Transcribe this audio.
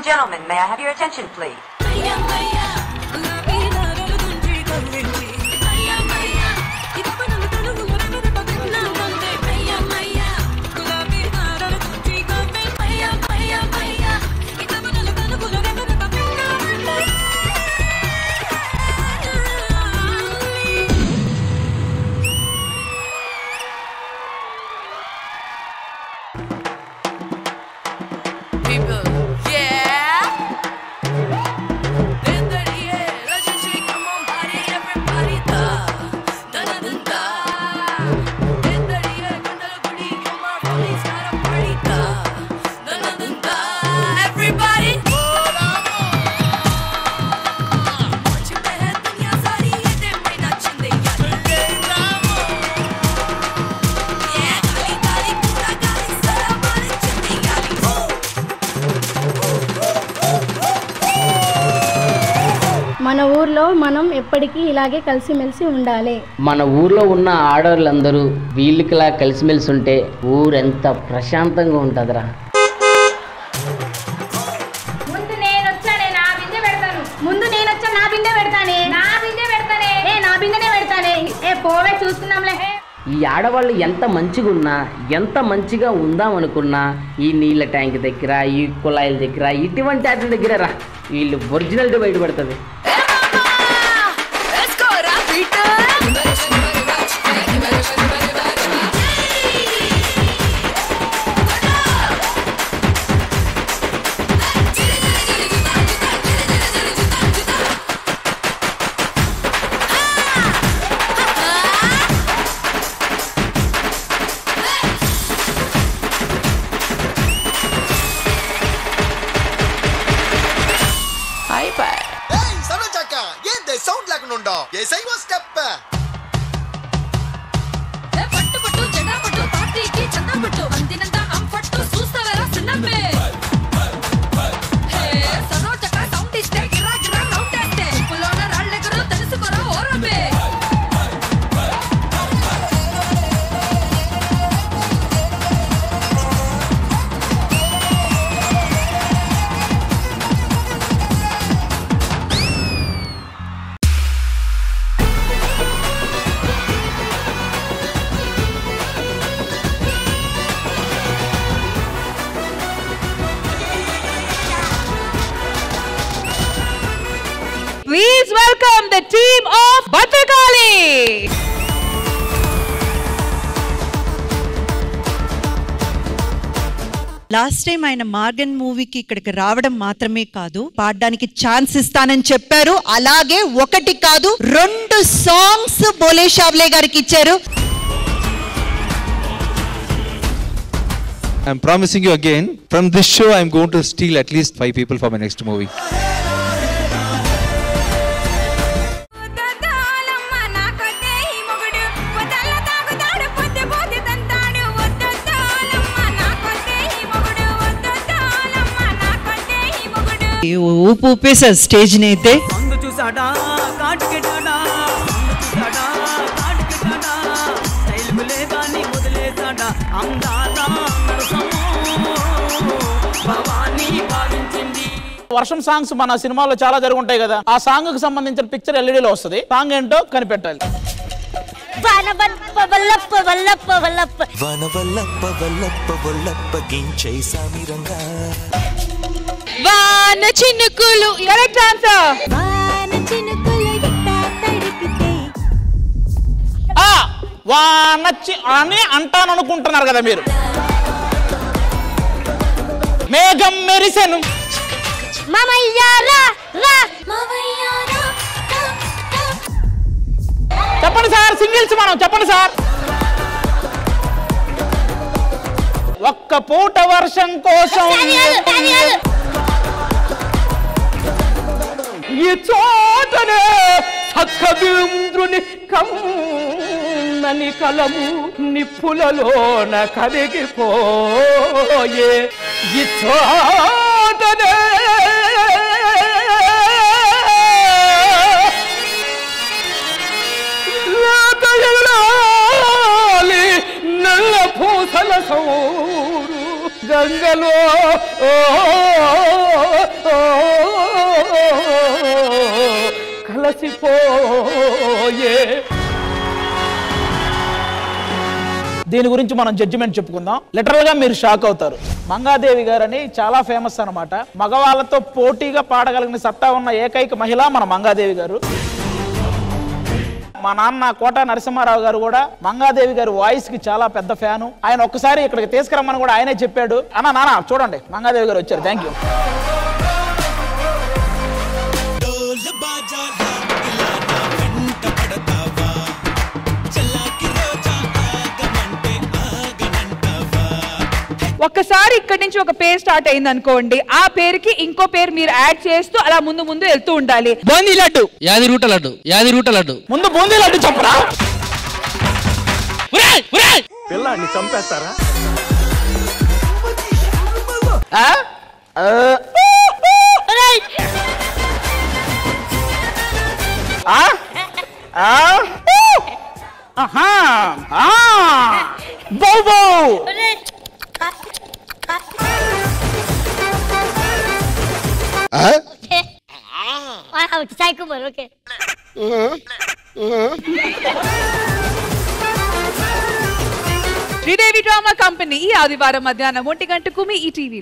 Gentlemen, may I have your attention, please? మన ఊర్లో మనం ఎప్పటికీ ఇలాగే కలిసిమెలిసి ఉండాలి. మన ఊర్లో ఉన్న ఆడవాళ్ళందరూ వీళ్ళకిలా కలిసిమెలిసి ఉంటే ఊరెంత ప్రశాంతంగా ఉంటుందిరా. ముందు నేను వచ్చానే నా బిందె పెడతాను. ముందు నేను వచ్చా నా బిందె పెడతానే. నా బిందె పెడతానే. నా బిందెనే పెడతానే. పోవే చూసుకుందాంలే. ఈ ఆడవాళ్ళు ఎంత మంచిగా ఉన్నా, ఎంత మంచిగా ఉందామనుకున్నా ఈ నీళ్ళ ట్యాంక్ దగ్గర, ఈ కుళాయిల దగ్గర, ఇటువంటి వాటి దగ్గర రా వీళ్ళు ఒరిజినాలిటీ బయటపడుతుంది. సౌండ్ లేకుండా ఉండో ఏసై వో స్టెప్ ఏ పట్టు పట్టు జడా పట్టు పార్టీకి చందా పట్టు అందినంత అంపట్టు చూస్తావరా సిన్నమ్మే హే సరోజక సౌండ్ ఇస్తే గిరా గిరా రౌండ్ వేస్తే పులోన రాళ్ళెగరు తెలుసుకోరా ఓరమ్మే Please welcome the team of Bhatrakali. Last time ఆయన మార్గన్ మూవీకి ఇక్కడికి రావడం మాత్రమే కాదు, పాడడానికి ఛాన్స్ ఇస్తానని చెప్పారు. అలాగే ఒకటి కాదు 2 సాంగ్స్ బోలే షావ్లే గారికి ఇచ్చారు. I'm promising you again, from this show I'm going to steal at least 5 people for my next movie. ఊపు ఊపేసారు స్టేజ్ ని అయితే. వర్షం సాంగ్స్ మన సినిమాలో చాలా జరుగుంటాయి కదా, ఆ సాంగ్ కు సంబంధించిన పిక్చర్ ఎల్ఈడీలో వస్తుంది. సాంగ్ ఏంటో కనిపెట్టాలి. వాన చినుకులు కరెక్ట్ ఆన్సర్. వానచ్చి అని అంటాననుకుంటున్నారు కదా మీరు. మేఘం మెరిసెను. చెప్పండి సార్, సింగిల్స్ మనం చెప్పండి సార్. ఒక్క పూట వర్షం కోసం ఈ చోటనే సత్కవీంద్రుని కమ్మని కలము నిప్పులలోన కరిగిపోయే ఈ చోటనే నల్ల పూసల సౌరు గంగలో కలసిపోయే. దీని గురించి మనం జడ్జిమెంట్ చెప్పుకుందాం. లిటరల్ గా మీరు షాక్ అవుతారు. మంగాదేవి గారని చాలా ఫేమస్ అన్నమాట. మగవాళ్ళతో పోటీగా పాడగలిగిన సత్తా ఉన్న ఏకైక మహిళ మన మంగాదేవి గారు. మా నాన్న కోట నరసింహారావు గారు కూడా మంగాదేవి గారి వాయిస్ కి చాలా పెద్ద ఫ్యాను. ఆయన ఒక్కసారి ఇక్కడికి తీసుకురమ్మని కూడా ఆయనే చెప్పాడు. నాన్న చూడండి, మంగాదేవి గారు వచ్చారు. Thank you. ఒక్కసారి ఇక్కడి నుంచి ఒక పేరు స్టార్ట్ అయింది అనుకోండి, ఆ పేరుకి ఇంకో పేరు మీరు యాడ్ చేస్తూ అలా ముందు ముందు వెళ్తూ ఉండాలి. బూందీ లడ్డు, యాది రూట లడ్డు, యాది రూట లడ్డు. ముందు బూందీ లడ్డు చెప్పరా. పిల్లాన్ని చంపేస్తారా? శ్రీదేవి డ్రామా కంపెనీ ఈ ఆదివారం మధ్యాహ్నం 1 గంటకు మీ ఈ టీవీ